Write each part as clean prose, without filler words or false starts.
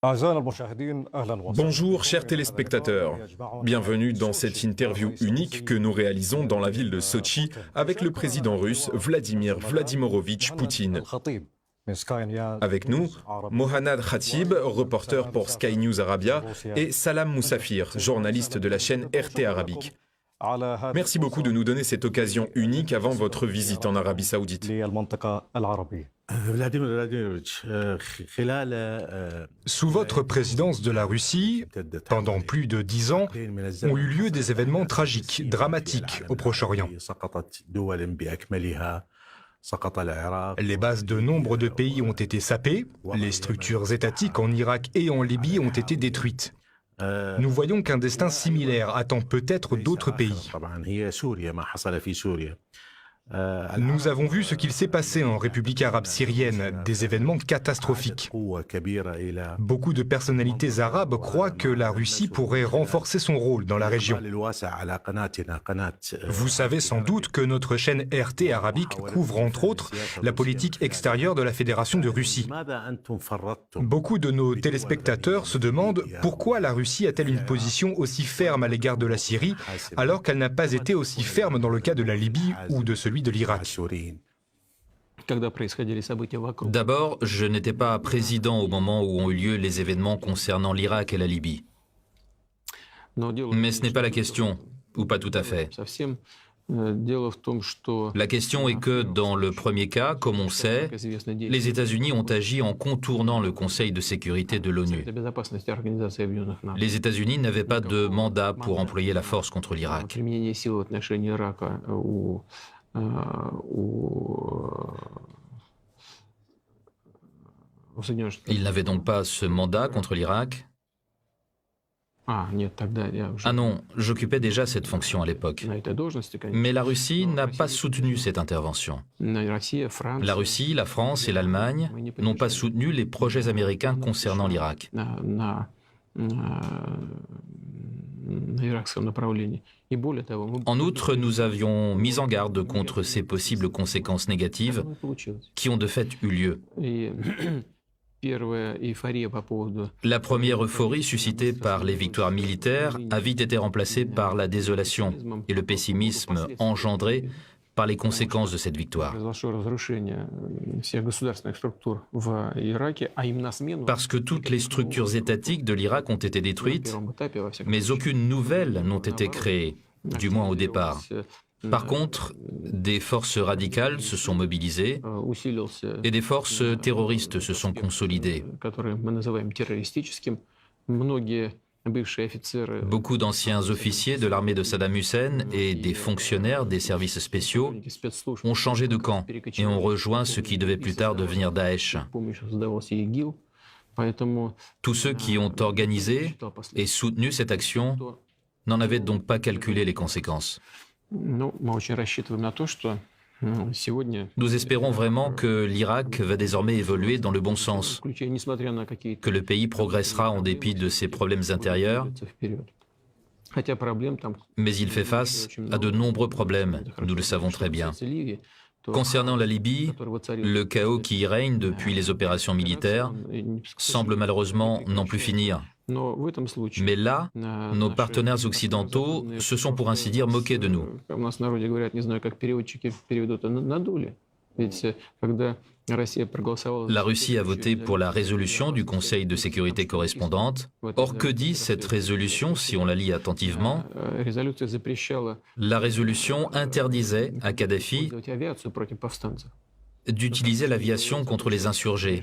Bonjour chers téléspectateurs, bienvenue dans cette interview unique que nous réalisons dans la ville de Sotchi avec le président russe Vladimir Vladimirovitch Poutine. Avec nous, Mohanad Khatib, reporter pour Sky News Arabia, et Salam Moussafir, journaliste de la chaîne RT Arabique. Merci beaucoup de nous donner cette occasion unique avant votre visite en Arabie Saoudite. Sous votre présidence de la Russie, pendant plus de 10 ans, ont eu lieu des événements tragiques, dramatiques au Proche-Orient. Les bases de nombre de pays ont été sapées, les structures étatiques en Irak et en Libye ont été détruites. Nous voyons qu'un destin similaire attend peut-être d'autres pays. Nous avons vu ce qu'il s'est passé en République arabe syrienne, des événements catastrophiques. Beaucoup de personnalités arabes croient que la Russie pourrait renforcer son rôle dans la région. Vous savez sans doute que notre chaîne RT Arabique couvre entre autres la politique extérieure de la Fédération de Russie. Beaucoup de nos téléspectateurs se demandent pourquoi la Russie a-t-elle une position aussi ferme à l'égard de la Syrie alors qu'elle n'a pas été aussi ferme dans le cas de la Libye ou de celui de l'Irak. D'abord, je n'étais pas président au moment où ont eu lieu les événements concernant l'Irak et la Libye. Mais ce n'est pas la question, ou pas tout à fait. La question est que, dans le premier cas, comme on sait, les États-Unis ont agi en contournant le Conseil de sécurité de l'ONU. Les États-Unis n'avaient pas de mandat pour employer la force contre l'Irak. Ils n'avaient donc pas ce mandat contre l'Irak? Ah non, j'occupais déjà cette fonction à l'époque. Mais la Russie n'a pas soutenu cette intervention. La Russie, la France et l'Allemagne n'ont pas soutenu les projets américains concernant l'Irak. En outre, nous avions mis en garde contre ces possibles conséquences négatives qui ont de fait eu lieu. La première euphorie suscitée par les victoires militaires a vite été remplacée par la désolation et le pessimisme engendré par les conséquences de cette victoire. Parce que toutes les structures étatiques de l'Irak ont été détruites, mais aucune nouvelle n'ont été créées, du moins au départ. Par contre, des forces radicales se sont mobilisées et des forces terroristes se sont consolidées. Beaucoup d'anciens officiers de l'armée de Saddam Hussein et des fonctionnaires des services spéciaux ont changé de camp et ont rejoint ce qui devait plus tard devenir Daesh. Tous ceux qui ont organisé et soutenu cette action n'en avaient donc pas calculé les conséquences. Nous espérons vraiment que l'Irak va désormais évoluer dans le bon sens, que le pays progressera en dépit de ses problèmes intérieurs, mais il fait face à de nombreux problèmes, nous le savons très bien. Concernant la Libye, le chaos qui y règne depuis les opérations militaires semble malheureusement n'en plus finir. Mais là, nos partenaires occidentaux se sont pour ainsi dire moqués de nous. La Russie a voté pour la résolution du Conseil de sécurité correspondante. Or, que dit cette résolution si on la lit attentivement? La résolution interdisait à Kadhafi d'utiliser l'aviation contre les insurgés.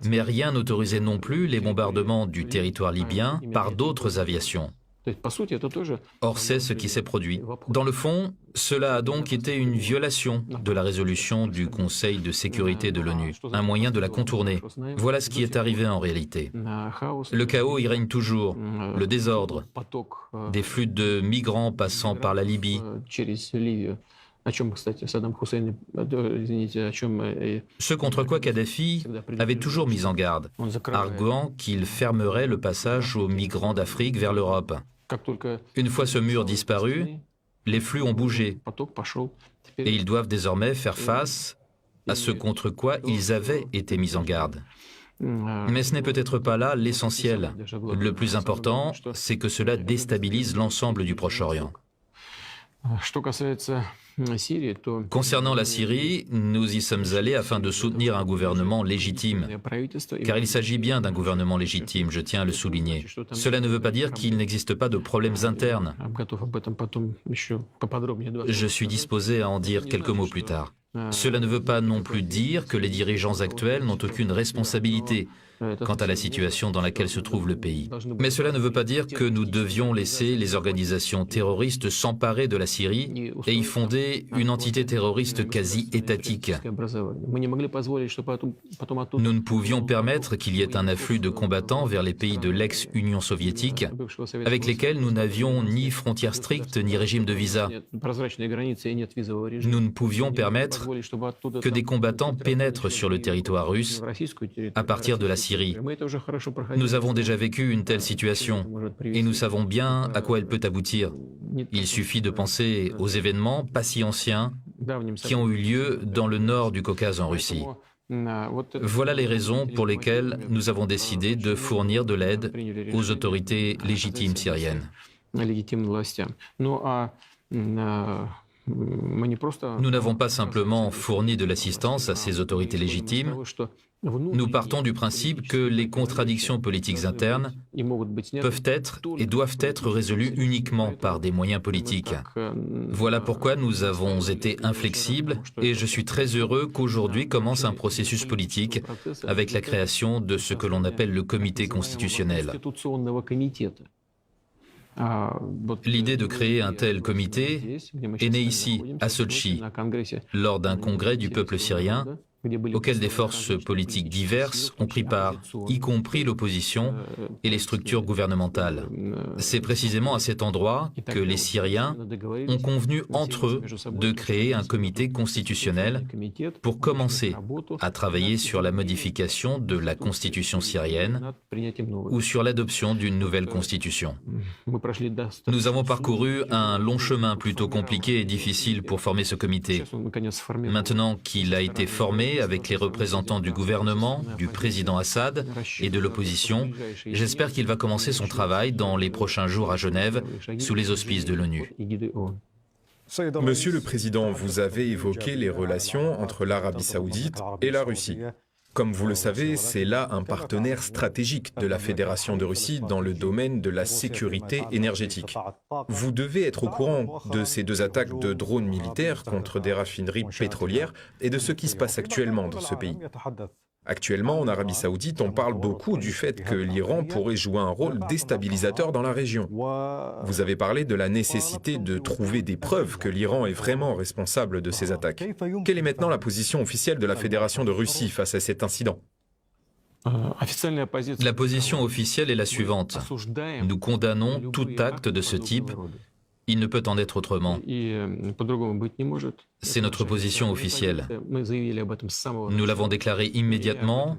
Mais rien n'autorisait non plus les bombardements du territoire libyen par d'autres aviations. Or, c'est ce qui s'est produit. Dans le fond, cela a donc été une violation de la résolution du Conseil de sécurité de l'ONU, un moyen de la contourner. Voilà ce qui est arrivé en réalité. Le chaos y règne toujours, le désordre, des flux de migrants passant par la Libye. Ce contre quoi Kadhafi avait toujours mis en garde, arguant qu'il fermerait le passage aux migrants d'Afrique vers l'Europe. Une fois ce mur disparu, les flux ont bougé et ils doivent désormais faire face à ce contre quoi ils avaient été mis en garde. Mais ce n'est peut-être pas là l'essentiel. Le plus important, c'est que cela déstabilise l'ensemble du Proche-Orient. Concernant la Syrie, nous y sommes allés afin de soutenir un gouvernement légitime, car il s'agit bien d'un gouvernement légitime, je tiens à le souligner. Cela ne veut pas dire qu'il n'existe pas de problèmes internes. Je suis disposé à en dire quelques mots plus tard. Cela ne veut pas non plus dire que les dirigeants actuels n'ont aucune responsabilité quant à la situation dans laquelle se trouve le pays. Mais cela ne veut pas dire que nous devions laisser les organisations terroristes s'emparer de la Syrie et y fonder une entité terroriste quasi étatique. Nous ne pouvions permettre qu'il y ait un afflux de combattants vers les pays de l'ex-Union soviétique, avec lesquels nous n'avions ni frontières strictes ni régime de visa. Nous ne pouvions permettre que des combattants pénètrent sur le territoire russe à partir de la Syrie. Nous avons déjà vécu une telle situation et nous savons bien à quoi elle peut aboutir. Il suffit de penser aux événements pas si anciens qui ont eu lieu dans le nord du Caucase en Russie. Voilà les raisons pour lesquelles nous avons décidé de fournir de l'aide aux autorités légitimes syriennes. Nous n'avons pas simplement fourni de l'assistance à ces autorités légitimes. Nous partons du principe que les contradictions politiques internes peuvent être et doivent être résolues uniquement par des moyens politiques. Voilà pourquoi nous avons été inflexibles et je suis très heureux qu'aujourd'hui commence un processus politique avec la création de ce que l'on appelle le comité constitutionnel. L'idée de créer un tel comité est née ici, à Sotchi, lors d'un congrès du peuple syrien, auquel des forces politiques diverses ont pris part, y compris l'opposition et les structures gouvernementales. C'est précisément à cet endroit que les Syriens ont convenu entre eux de créer un comité constitutionnel pour commencer à travailler sur la modification de la constitution syrienne ou sur l'adoption d'une nouvelle constitution. Nous avons parcouru un long chemin plutôt compliqué et difficile pour former ce comité. Maintenant qu'il a été formé, avec les représentants du gouvernement, du président Assad et de l'opposition, j'espère qu'il va commencer son travail dans les prochains jours à Genève, sous les auspices de l'ONU. Monsieur le Président, vous avez évoqué les relations entre l'Arabie saoudite et la Russie. Comme vous le savez, c'est là un partenaire stratégique de la Fédération de Russie dans le domaine de la sécurité énergétique. Vous devez être au courant de ces deux attaques de drones militaires contre des raffineries pétrolières et de ce qui se passe actuellement dans ce pays. Actuellement, en Arabie saoudite, on parle beaucoup du fait que l'Iran pourrait jouer un rôle déstabilisateur dans la région. Vous avez parlé de la nécessité de trouver des preuves que l'Iran est vraiment responsable de ces attaques. Quelle est maintenant la position officielle de la Fédération de Russie face à cet incident ? La position officielle est la suivante. Nous condamnons tout acte de ce type. Il ne peut en être autrement. C'est notre position officielle. Nous l'avons déclaré immédiatement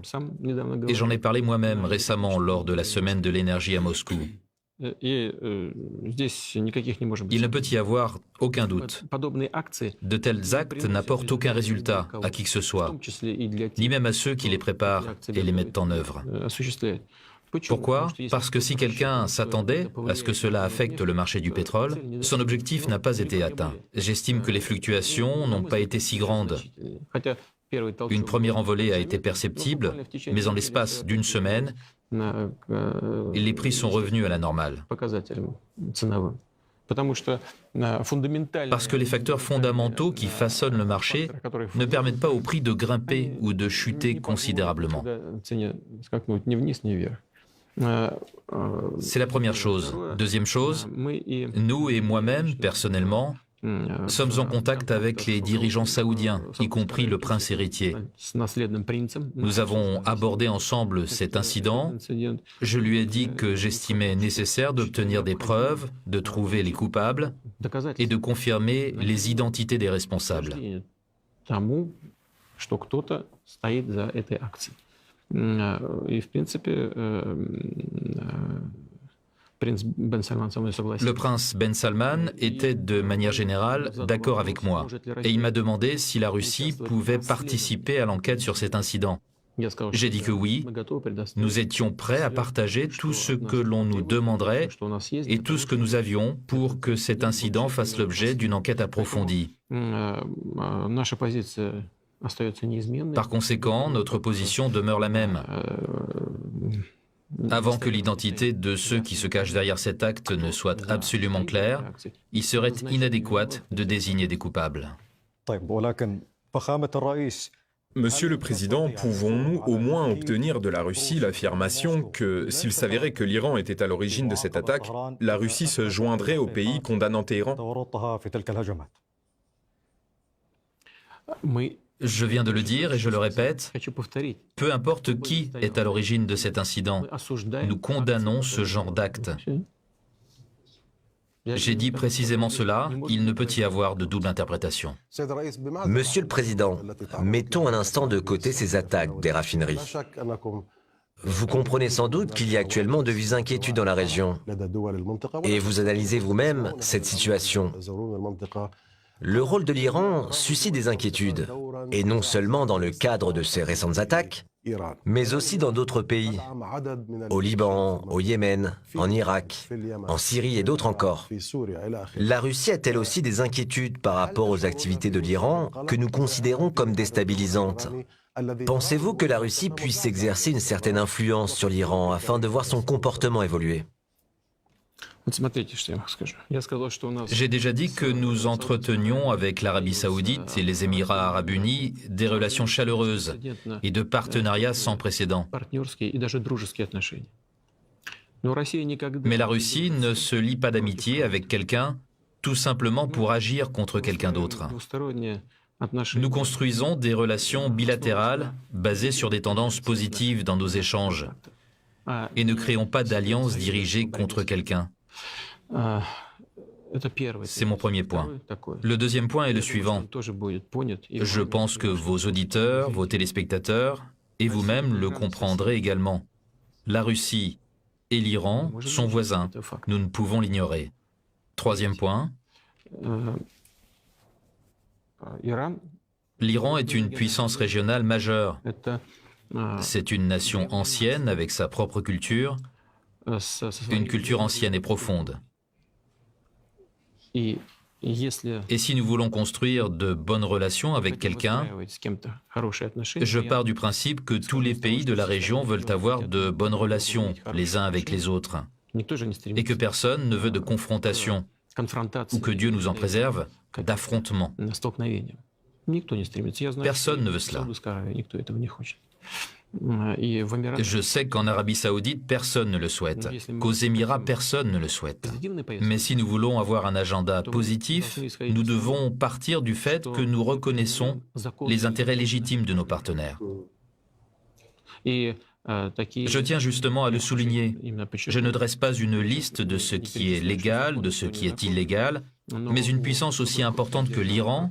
et j'en ai parlé moi-même récemment lors de la semaine de l'énergie à Moscou. Il ne peut y avoir aucun doute. De tels actes n'apportent aucun résultat à qui que ce soit, ni même à ceux qui les préparent et les mettent en œuvre. Pourquoi ? Parce que si quelqu'un s'attendait à ce que cela affecte le marché du pétrole, son objectif n'a pas été atteint. J'estime que les fluctuations n'ont pas été si grandes. Une première envolée a été perceptible, mais en l'espace d'une semaine, les prix sont revenus à la normale. Parce que les facteurs fondamentaux qui façonnent le marché ne permettent pas au prix de grimper ou de chuter considérablement. C'est la première chose. Deuxième chose, nous et moi-même, personnellement, sommes en contact avec les dirigeants saoudiens, y compris le prince héritier. Nous avons abordé ensemble cet incident. Je lui ai dit que j'estimais nécessaire d'obtenir des preuves, de trouver les coupables et de confirmer les identités des responsables. Le prince Ben Salman était de manière générale d'accord avec moi et il m'a demandé si la Russie pouvait participer à l'enquête sur cet incident. J'ai dit que oui, nous étions prêts à partager tout ce que l'on nous demanderait et tout ce que nous avions pour que cet incident fasse l'objet d'une enquête approfondie. Par conséquent, notre position demeure la même. Avant que l'identité de ceux qui se cachent derrière cet acte ne soit absolument claire, il serait inadéquat de désigner des coupables. Monsieur le Président, pouvons-nous au moins obtenir de la Russie l'affirmation que, s'il s'avérait que l'Iran était à l'origine de cette attaque, la Russie se joindrait au pays condamnant Téhéran? Je viens de le dire et je le répète, peu importe qui est à l'origine de cet incident, nous condamnons ce genre d'acte. J'ai dit précisément cela, il ne peut y avoir de double interprétation. Monsieur le Président, mettons un instant de côté ces attaques des raffineries. Vous comprenez sans doute qu'il y a actuellement de vives inquiétudes dans la région. Et vous analysez vous-même cette situation. Le rôle de l'Iran suscite des inquiétudes, et non seulement dans le cadre de ces récentes attaques, mais aussi dans d'autres pays, au Liban, au Yémen, en Irak, en Syrie et d'autres encore. La Russie a-t-elle aussi des inquiétudes par rapport aux activités de l'Iran que nous considérons comme déstabilisantes? Pensez-vous que la Russie puisse exercer une certaine influence sur l'Iran afin de voir son comportement évoluer? J'ai déjà dit que nous entretenions avec l'Arabie Saoudite et les Émirats Arabes Unis des relations chaleureuses et de partenariats sans précédent. Mais la Russie ne se lie pas d'amitié avec quelqu'un tout simplement pour agir contre quelqu'un d'autre. Nous construisons des relations bilatérales basées sur des tendances positives dans nos échanges et ne créons pas d'alliances dirigées contre quelqu'un. C'est mon premier point. Le deuxième point est le suivant. Je pense que vos auditeurs, vos téléspectateurs et vous-même le comprendrez également. La Russie et l'Iran sont voisins. Nous ne pouvons l'ignorer. Troisième point. L'Iran est une puissance régionale majeure. C'est une nation ancienne avec sa propre culture, une culture ancienne et profonde. Et si nous voulons construire de bonnes relations avec quelqu'un, je pars du principe que tous les pays de la région veulent avoir de bonnes relations les uns avec les autres, et que personne ne veut de confrontation, ou que Dieu nous en préserve, d'affrontement. Personne ne veut cela. Je sais qu'en Arabie Saoudite, personne ne le souhaite, qu'aux Émirats, personne ne le souhaite. Mais si nous voulons avoir un agenda positif, nous devons partir du fait que nous reconnaissons les intérêts légitimes de nos partenaires. Je tiens justement à le souligner. Je ne dresse pas une liste de ce qui est légal, de ce qui est illégal, mais une puissance aussi importante que l'Iran,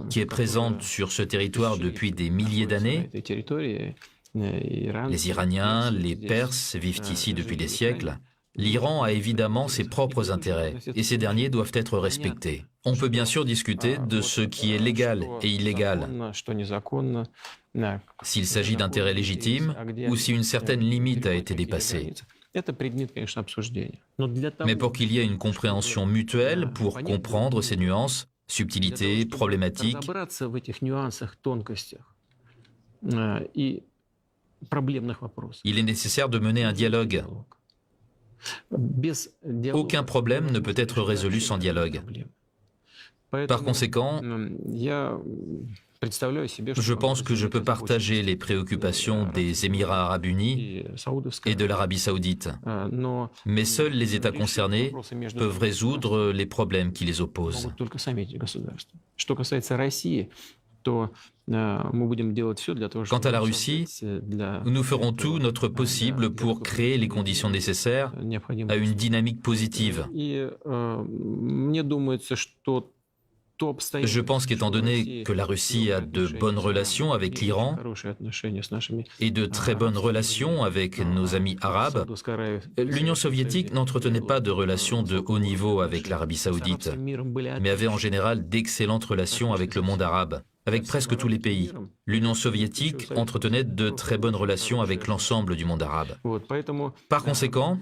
qui est présente sur ce territoire depuis des milliers d'années. Les Iraniens, les Perses vivent ici depuis des siècles. L'Iran a évidemment ses propres intérêts, et ces derniers doivent être respectés. On peut bien sûr discuter de ce qui est légal et illégal, s'il s'agit d'intérêts légitimes ou si une certaine limite a été dépassée. Mais pour qu'il y ait une compréhension mutuelle, pour comprendre ces nuances, subtilités, problématiques, il est nécessaire de mener un dialogue. Aucun problème ne peut être résolu sans dialogue. Par conséquent, je pense que je peux partager les préoccupations des Émirats Arabes Unis et de l'Arabie Saoudite. Mais seuls les États concernés peuvent résoudre les problèmes qui les opposent. Quant à la Russie, nous ferons tout notre possible pour créer les conditions nécessaires à une dynamique positive. Je pense qu'étant donné que la Russie a de bonnes relations avec l'Iran et de très bonnes relations avec nos amis arabes, l'Union soviétique n'entretenait pas de relations de haut niveau avec l'Arabie saoudite, mais avait en général d'excellentes relations avec le monde arabe, avec presque tous les pays. L'Union soviétique entretenait de très bonnes relations avec l'ensemble du monde arabe. Par conséquent,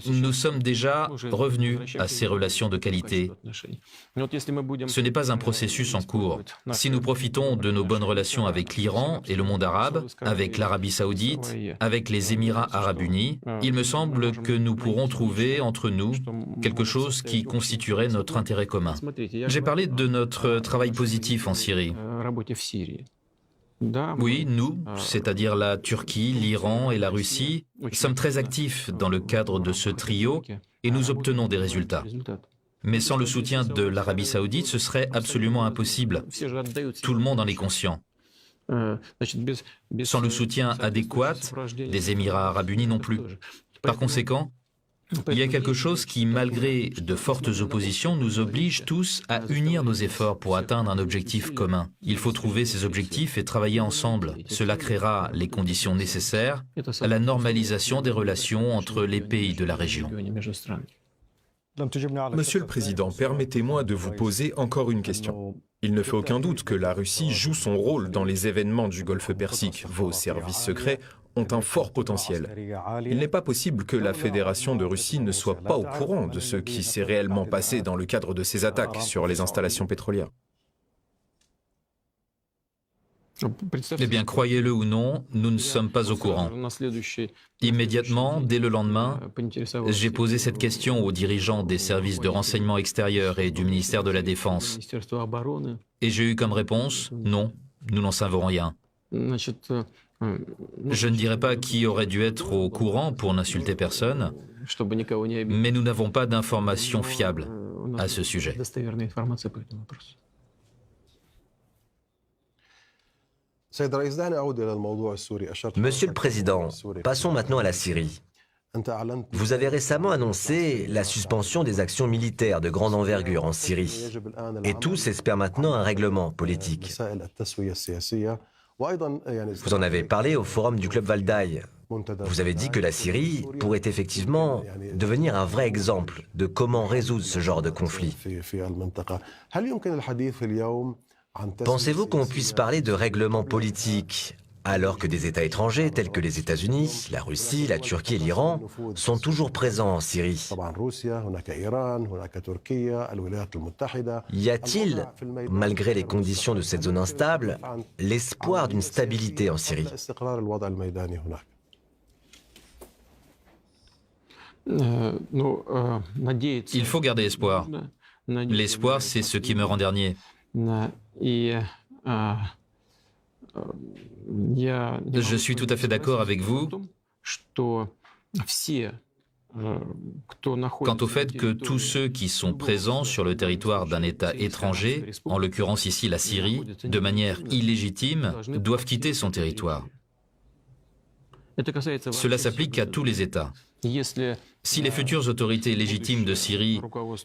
nous sommes déjà revenus à ces relations de qualité. Ce n'est pas un processus en cours. Si nous profitons de nos bonnes relations avec l'Iran et le monde arabe, avec l'Arabie saoudite, avec les Émirats arabes unis, il me semble que nous pourrons trouver entre nous quelque chose qui constituerait notre intérêt commun. J'ai parlé de notre travail positif en Syrie. Oui, nous, c'est-à-dire la Turquie, l'Iran et la Russie, sommes très actifs dans le cadre de ce trio et nous obtenons des résultats. Mais sans le soutien de l'Arabie saoudite, ce serait absolument impossible. Tout le monde en est conscient. Sans le soutien adéquat des Émirats arabes unis non plus. Par conséquent, il y a quelque chose qui, malgré de fortes oppositions, nous oblige tous à unir nos efforts pour atteindre un objectif commun. Il faut trouver ces objectifs et travailler ensemble. Cela créera les conditions nécessaires à la normalisation des relations entre les pays de la région. Monsieur le Président, permettez-moi de vous poser encore une question. Il ne fait aucun doute que la Russie joue son rôle dans les événements du Golfe Persique. Vos services secrets ont un fort potentiel. Il n'est pas possible que la Fédération de Russie ne soit pas au courant de ce qui s'est réellement passé dans le cadre de ces attaques sur les installations pétrolières. Eh bien, croyez-le ou non, nous ne sommes pas au courant. Immédiatement, dès le lendemain, j'ai posé cette question aux dirigeants des services de renseignement extérieur et du ministère de la Défense. Et j'ai eu comme réponse, non, nous n'en savons rien. Je ne dirais pas qui aurait dû être au courant pour n'insulter personne, mais nous n'avons pas d'informations fiables à ce sujet. Monsieur le Président, passons maintenant à la Syrie. Vous avez récemment annoncé la suspension des actions militaires de grande envergure en Syrie. Et tous espèrent maintenant un règlement politique. Vous en avez parlé au forum du Club Valdai. Vous avez dit que la Syrie pourrait effectivement devenir un vrai exemple de comment résoudre ce genre de conflit. Pensez-vous qu'on puisse parler de règlement politique alors que des États étrangers tels que les États-Unis, la Russie, la Turquie et l'Iran sont toujours présents en Syrie? Y a-t-il, malgré les conditions de cette zone instable, l'espoir d'une stabilité en Syrie? Il faut garder espoir. L'espoir, c'est ce qui meurt en dernier. Je suis tout à fait d'accord avec vous quant au fait que tous ceux qui sont présents sur le territoire d'un État étranger, en l'occurrence ici la Syrie, de manière illégitime, doivent quitter son territoire. Cela s'applique à tous les États. Si les futures autorités légitimes de Syrie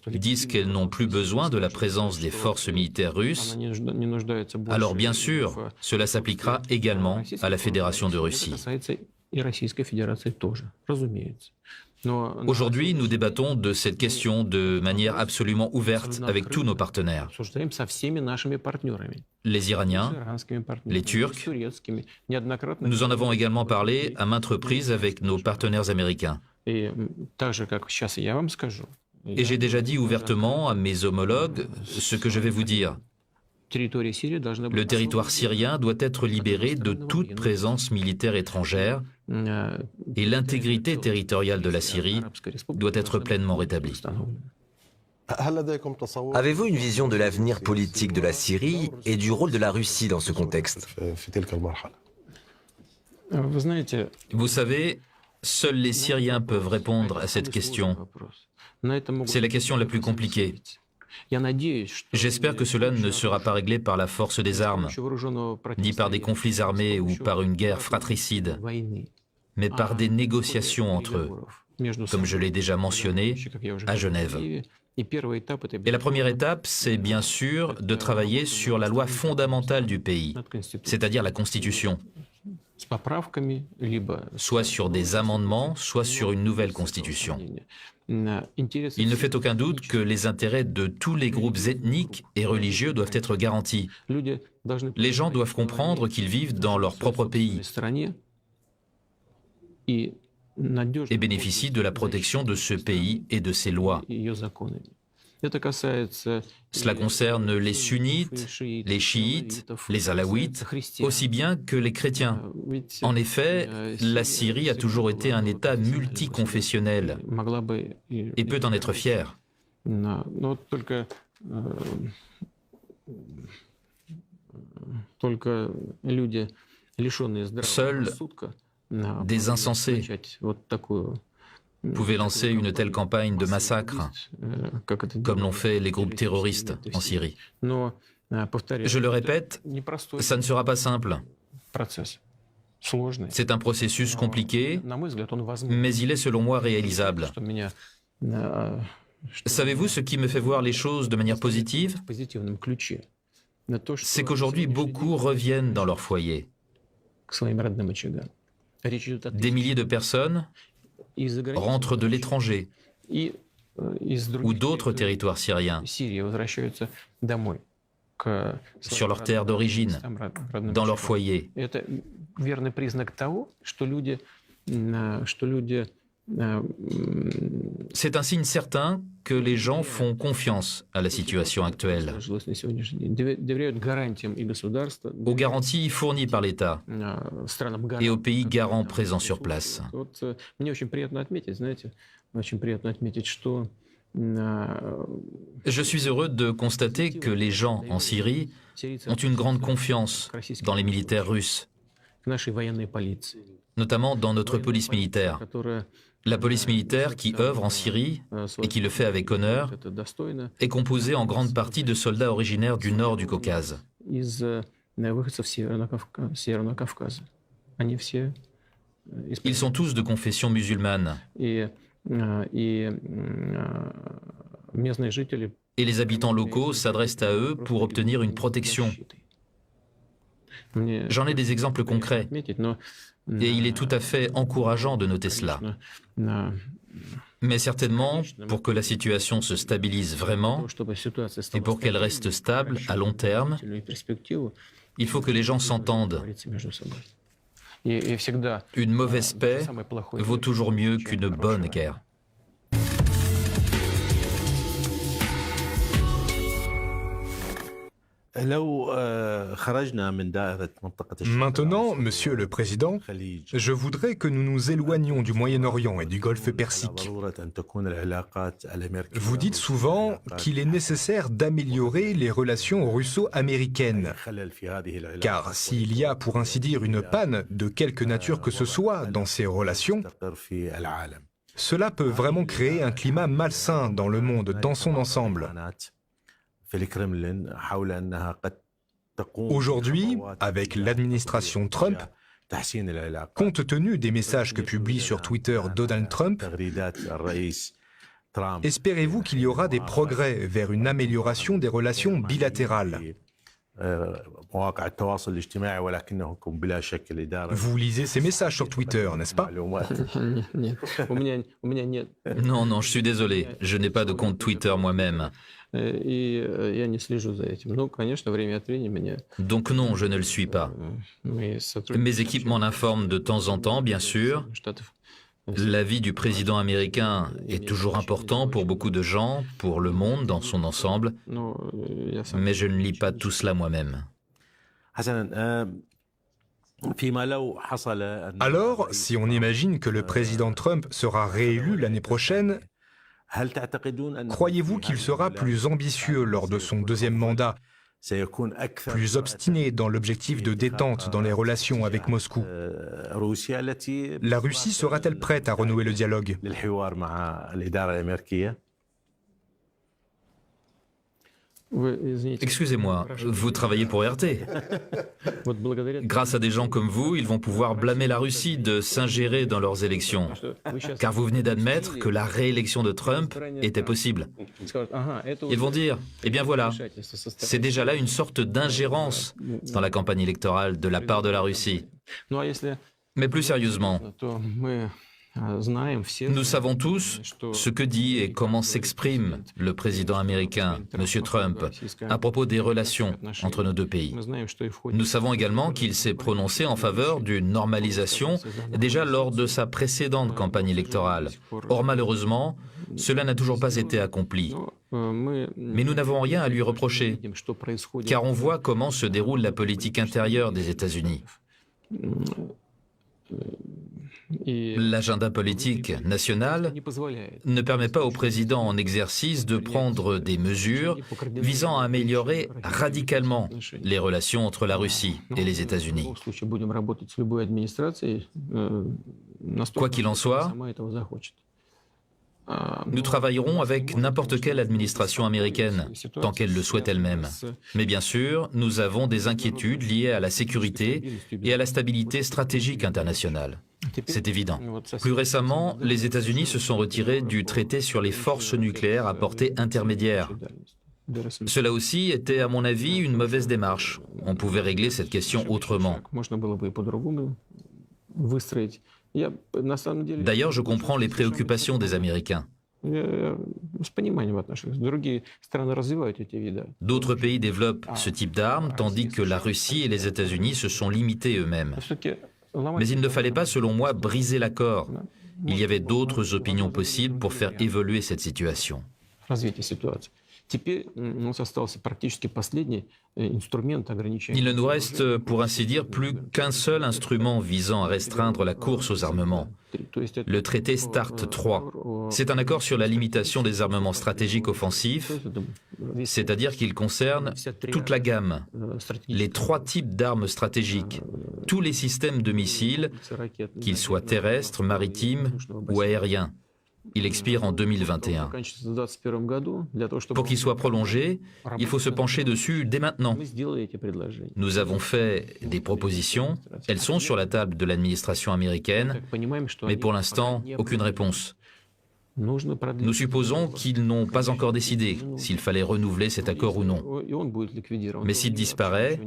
disent qu'elles n'ont plus besoin de la présence des forces militaires russes, alors bien sûr, cela s'appliquera également à la Fédération de Russie. Aujourd'hui, nous débattons de cette question de manière absolument ouverte avec tous nos partenaires. Les Iraniens, les Turcs. Nous en avons également parlé à maintes reprises avec nos partenaires américains. Et j'ai déjà dit ouvertement à mes homologues ce que je vais vous dire. Le territoire syrien doit être libéré de toute présence militaire étrangère et l'intégrité territoriale de la Syrie doit être pleinement rétablie. Avez-vous une vision de l'avenir politique de la Syrie et du rôle de la Russie dans ce contexte? Vous savez, seuls les Syriens peuvent répondre à cette question. C'est la question la plus compliquée. J'espère que cela ne sera pas réglé par la force des armes, ni par des conflits armés ou par une guerre fratricide, mais par des négociations entre eux. comme je l'ai déjà mentionné, à Genève. Et la première étape, c'est bien sûr de travailler sur la loi fondamentale du pays, c'est-à-dire la Constitution, soit sur des amendements, soit sur une nouvelle Constitution. Il ne fait aucun doute que les intérêts de tous les groupes ethniques et religieux doivent être garantis. Les gens doivent comprendre qu'ils vivent dans leur propre pays et bénéficient de la protection de ce pays et de ses lois. Cela concerne les sunnites, les chiites, les alaouites, aussi bien que les chrétiens. En effet, la Syrie a toujours été un État multiconfessionnel et peut en être fier. Seuls des insensés pouvaient lancer une telle campagne de massacre, comme l'ont fait les groupes terroristes en Syrie. Je le répète, ça ne sera pas simple. C'est un processus compliqué, mais il est selon moi réalisable. Savez-vous ce qui me fait voir les choses de manière positive? C'est qu'aujourd'hui, beaucoup reviennent dans leur foyer. Des milliers de personnes rentrent de l'étranger ou d'autres territoires syriens sur leur terre d'origine, dans leur foyer. C'est un signe certain que les gens font confiance à la situation actuelle, aux garanties fournies par l'État et aux pays garants présents sur place. Je suis heureux de constater que les gens en Syrie ont une grande confiance dans les militaires russes, notamment dans notre police militaire. La police militaire qui œuvre en Syrie et qui le fait avec honneur est composée en grande partie de soldats originaires du nord du Caucase. Ils sont tous de confession musulmane. Et les habitants locaux s'adressent à eux pour obtenir une protection. J'en ai des exemples concrets. Et il est tout à fait encourageant de noter cela. Mais certainement, pour que la situation se stabilise vraiment et pour qu'elle reste stable à long terme, il faut que les gens s'entendent. Une mauvaise paix vaut toujours mieux qu'une bonne guerre. Maintenant, Monsieur le Président, je voudrais que nous nous éloignions du Moyen-Orient et du Golfe Persique. Vous dites souvent qu'il est nécessaire d'améliorer les relations russo-américaines, car s'il y a, pour ainsi dire, une panne de quelque nature que ce soit dans ces relations, cela peut vraiment créer un climat malsain dans le monde dans son ensemble. Aujourd'hui, avec l'administration Trump, compte tenu des messages que publie sur Twitter Donald Trump, espérez-vous qu'il y aura des progrès vers une amélioration des relations bilatérales? Vous lisez ces messages sur Twitter, n'est-ce pas? Non, non, je suis désolé, je n'ai pas de compte Twitter moi-même. Donc non, je ne le suis pas. Mes équipes m'en informent de temps en temps, bien sûr. L'avis du président américain est toujours important pour beaucoup de gens, pour le monde dans son ensemble, mais je ne lis pas tout cela moi-même. Alors, si on imagine que le président Trump sera réélu l'année prochaine, croyez-vous qu'il sera plus ambitieux lors de son deuxième mandat, plus obstiné dans l'objectif de détente dans les relations avec Moscou? La Russie sera-t-elle prête à renouer le dialogue? Excusez-moi, vous travaillez pour RT. Grâce à des gens comme vous, ils vont pouvoir blâmer la Russie de s'ingérer dans leurs élections. Car vous venez d'admettre que la réélection de Trump était possible. Ils vont dire, eh bien voilà, c'est déjà là une sorte d'ingérence dans la campagne électorale de la part de la Russie. Mais plus sérieusement, nous savons tous ce que dit et comment s'exprime le président américain, M. Trump, à propos des relations entre nos deux pays. Nous savons également qu'il s'est prononcé en faveur d'une normalisation déjà lors de sa précédente campagne électorale. Or, malheureusement, cela n'a toujours pas été accompli. Mais nous n'avons rien à lui reprocher, car on voit comment se déroule la politique intérieure des États-Unis. L'agenda politique national ne permet pas au président en exercice de prendre des mesures visant à améliorer radicalement les relations entre la Russie et les États-Unis. Quoi qu'il en soit, nous travaillerons avec n'importe quelle administration américaine, tant qu'elle le souhaite elle-même. Mais bien sûr, nous avons des inquiétudes liées à la sécurité et à la stabilité stratégique internationale. C'est évident. Plus récemment, les États-Unis se sont retirés du traité sur les forces nucléaires à portée intermédiaire. Cela aussi était, à mon avis, une mauvaise démarche. On pouvait régler cette question autrement. D'ailleurs, je comprends les préoccupations des Américains. D'autres pays développent ce type d'armes, tandis que la Russie et les États-Unis se sont limités eux-mêmes. Mais il ne fallait pas, selon moi, briser l'accord. Il y avait d'autres opinions possibles pour faire évoluer cette situation. Il ne nous reste, pour ainsi dire, plus qu'un seul instrument visant à restreindre la course aux armements, le traité START 3. C'est un accord sur la limitation des armements stratégiques offensifs, c'est-à-dire qu'il concerne toute la gamme, les 3 types d'armes stratégiques, tous les systèmes de missiles, qu'ils soient terrestres, maritimes ou aériens. Il expire en 2021. Pour qu'il soit prolongé, il faut se pencher dessus dès maintenant. Nous avons fait des propositions, elles sont sur la table de l'administration américaine, mais pour l'instant, aucune réponse. Nous supposons qu'ils n'ont pas encore décidé s'il fallait renouveler cet accord ou non. Mais s'il disparaît,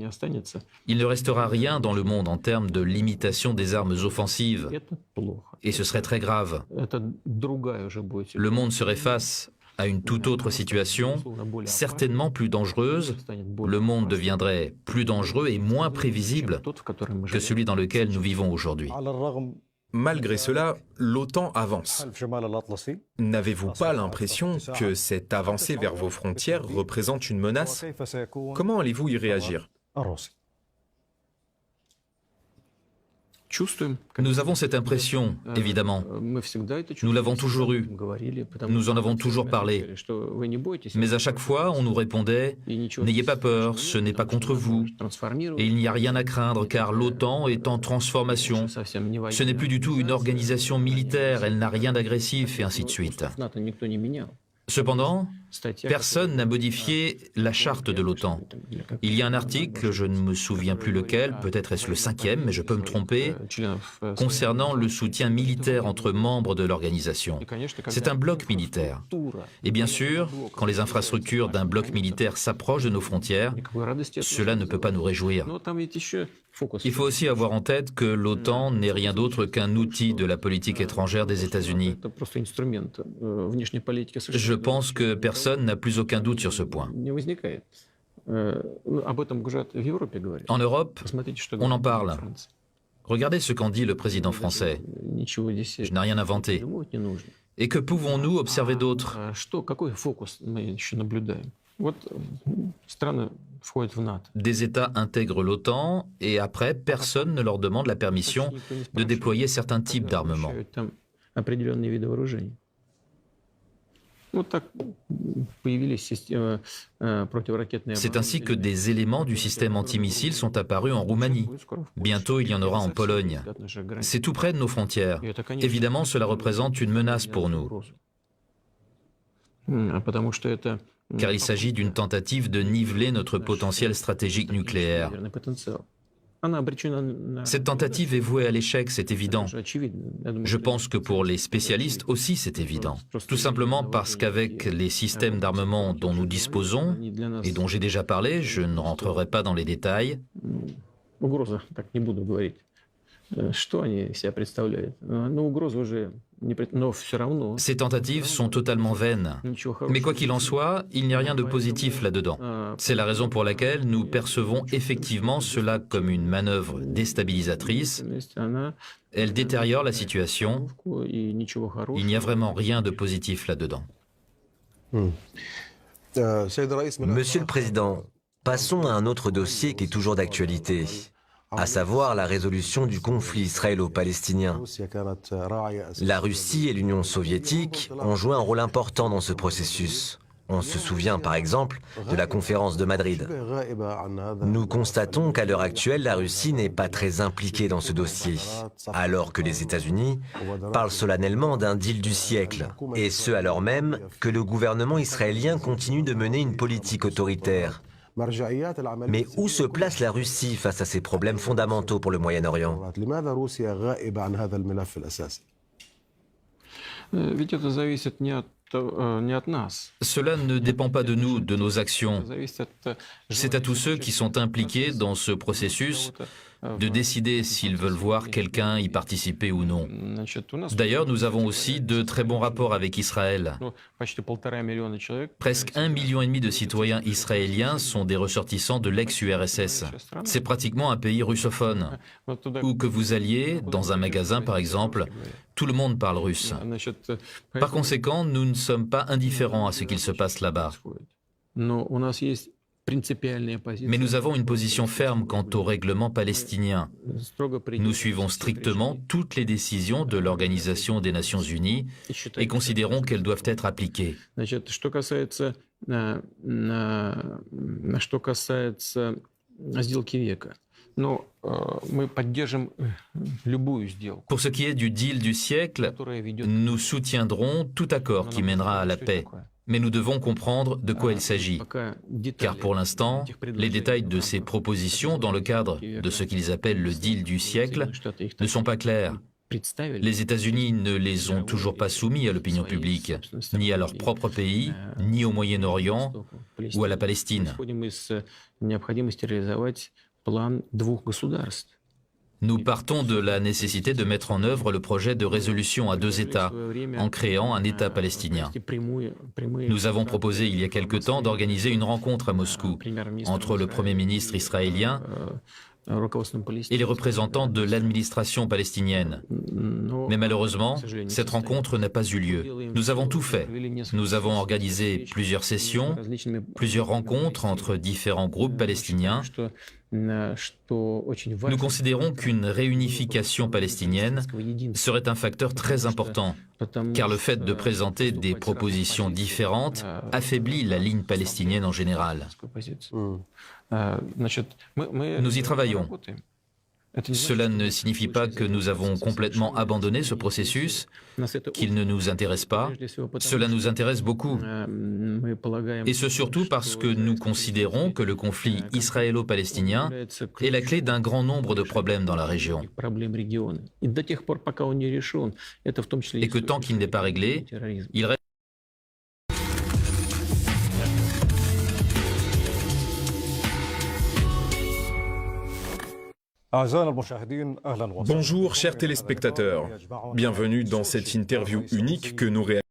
il ne restera rien dans le monde en termes de limitation des armes offensives. Et ce serait très grave. Le monde serait face à une toute autre situation, certainement plus dangereuse. Le monde deviendrait plus dangereux et moins prévisible que celui dans lequel nous vivons aujourd'hui. Malgré cela, l'OTAN avance. N'avez-vous pas l'impression que cette avancée vers vos frontières représente une menace? Comment allez-vous y réagir? Nous avons cette impression, évidemment. Nous l'avons toujours eue. Nous en avons toujours parlé. Mais à chaque fois, on nous répondait « N'ayez pas peur, ce n'est pas contre vous. Et il n'y a rien à craindre car l'OTAN est en transformation. Ce n'est plus du tout une organisation militaire, elle n'a rien d'agressif et ainsi de suite. » Cependant, personne n'a modifié la charte de l'OTAN. Il y a un article, je ne me souviens plus lequel, peut-être est-ce le 5e, mais je peux me tromper, concernant le soutien militaire entre membres de l'organisation. C'est un bloc militaire. Et bien sûr, quand les infrastructures d'un bloc militaire s'approchent de nos frontières, cela ne peut pas nous réjouir. Il faut aussi avoir en tête que l'OTAN n'est rien d'autre qu'un outil de la politique étrangère des États-Unis. Je pense que personne n'a plus aucun doute sur ce point. En Europe, on en parle. Regardez ce qu'en dit le président français. Je n'ai rien inventé. Et que pouvons-nous observer d'autre? Des États intègrent l'OTAN et après, personne ne leur demande la permission de déployer certains types d'armements. C'est ainsi que des éléments du système antimissile sont apparus en Roumanie. Bientôt, il y en aura en Pologne. C'est tout près de nos frontières. Évidemment, cela représente une menace pour nous. car il s'agit d'une tentative de niveler notre potentiel stratégique nucléaire. Cette tentative est vouée à l'échec, c'est évident. Je pense que pour les spécialistes aussi, c'est évident. Tout simplement parce qu'avec les systèmes d'armement dont nous disposons, et dont j'ai déjà parlé, je ne rentrerai pas dans les détails, ces tentatives sont totalement vaines. Mais quoi qu'il en soit, il n'y a rien de positif là-dedans. C'est la raison pour laquelle nous percevons effectivement cela comme une manœuvre déstabilisatrice. Elle détériore la situation. Il n'y a vraiment rien de positif là-dedans. Monsieur le Président, passons à un autre dossier qui est toujours d'actualité, à savoir la résolution du conflit israélo-palestinien. La Russie et l'Union soviétique ont joué un rôle important dans ce processus. On se souvient par exemple de la conférence de Madrid. Nous constatons qu'à l'heure actuelle, la Russie n'est pas très impliquée dans ce dossier, alors que les États-Unis parlent solennellement d'un deal du siècle, et ce alors même que le gouvernement israélien continue de mener une politique autoritaire. Mais où se place la Russie face à ces problèmes fondamentaux pour le Moyen-Orient? Cela ne dépend pas de nous, de nos actions. C'est à tous ceux qui sont impliqués dans ce processus de décider s'ils veulent voir quelqu'un y participer ou non. D'ailleurs, nous avons aussi de très bons rapports avec Israël. Presque 1,5 million de citoyens israéliens sont des ressortissants de l'ex-URSS. C'est pratiquement un pays russophone. Où que vous alliez, dans un magasin par exemple, tout le monde parle russe. Par conséquent, nous ne sommes pas indifférents à ce qu'il se passe là-bas. Mais nous avons une position ferme quant au règlement palestinien. Nous suivons strictement toutes les décisions de l'Organisation des Nations Unies et considérons qu'elles doivent être appliquées. Pour ce qui est du deal du siècle, nous soutiendrons tout accord qui mènera à la paix. Mais nous devons comprendre de quoi il s'agit. Car pour l'instant, les détails de ces propositions dans le cadre de ce qu'ils appellent le deal du siècle ne sont pas clairs. Les États-Unis ne les ont toujours pas soumis à l'opinion publique, ni à leur propre pays, ni au Moyen-Orient ou à la Palestine. Nous partons de la nécessité de mettre en œuvre le projet de résolution à 2 États, en créant un État palestinien. Nous avons proposé il y a quelque temps d'organiser une rencontre à Moscou entre le Premier ministre israélien et les représentants de l'administration palestinienne. Mais malheureusement, cette rencontre n'a pas eu lieu. Nous avons tout fait. Nous avons organisé plusieurs sessions, plusieurs rencontres entre différents groupes palestiniens. Nous considérons qu'une réunification palestinienne serait un facteur très important, car le fait de présenter des propositions différentes affaiblit la ligne palestinienne en général. Nous y travaillons. Cela ne signifie pas que nous avons complètement abandonné ce processus, qu'il ne nous intéresse pas. Cela nous intéresse beaucoup. Et ce surtout parce que nous considérons que le conflit israélo-palestinien est la clé d'un grand nombre de problèmes dans la région. Et que tant qu'il n'est pas réglé, il reste... Bonjour chers téléspectateurs, bienvenue dans cette interview unique que nous réalisons.